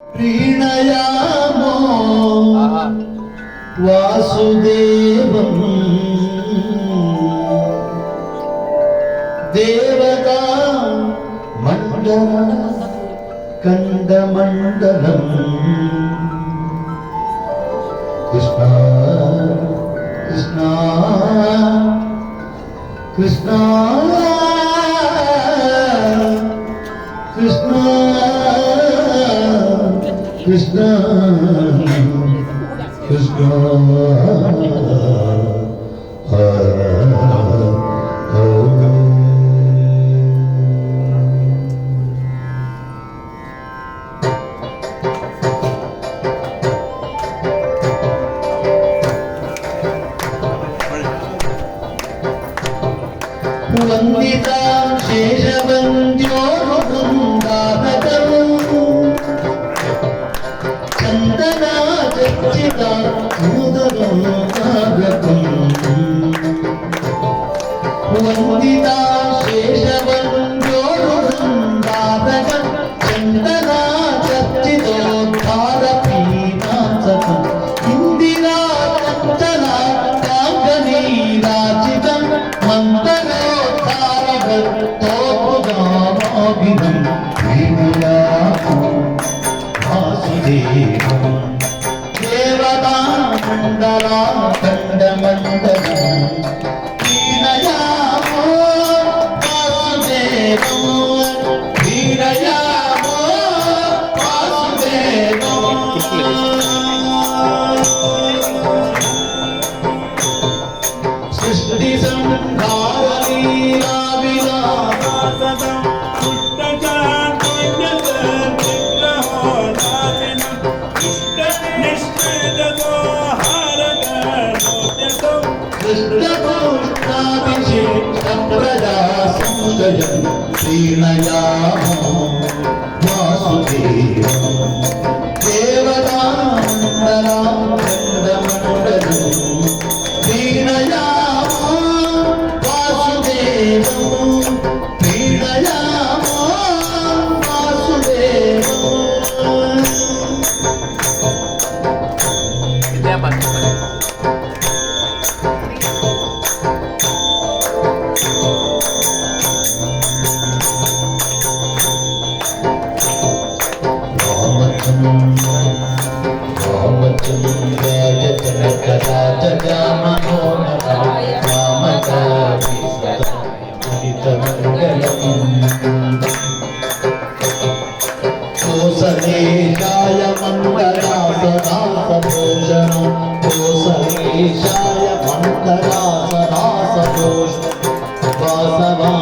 प्रीणयामो वासुदेवं देवता मण्डलं कण्डमण्डलम् कृष्णा कृष्णा कृष्णा कृष्णा कृष्णा कृष्णा वंदिता शेषवन्द्यो वृन्दावनौ चन्दना चर्चिता वंदिता शेषवन्द्यो वृन्दावनौ चन्दना चर्चितोद्धारपीनासकम् इंदिरा चञ्चला काङ्गनीराजितं मन्दरोद्धारभक्तोद्धाराभिधं प्रेमयामो वासुदेवं देवतामण्डला खण्डमण्डलम् प्रीणयामो वासुदेवं प्रीणयामो वासुदेवं सृष्टि संहारलीला विलासम् कृष्णपुष्टाभिषेकप्रदासंशयं प्रीणयामो वासुदेवं देवतामण्डला खण्डमण्डलम् प्रीणयामो वासुदेवं प्रीणयामो वासुदेवं रामचन्द्राय जनकराजमनोहराय रामकाभिस्तमङ्गलम् कोसलेशाय मङ्गलासनासभूषणं कोसलेशाय मङ्गलासनासभूषणं वासवा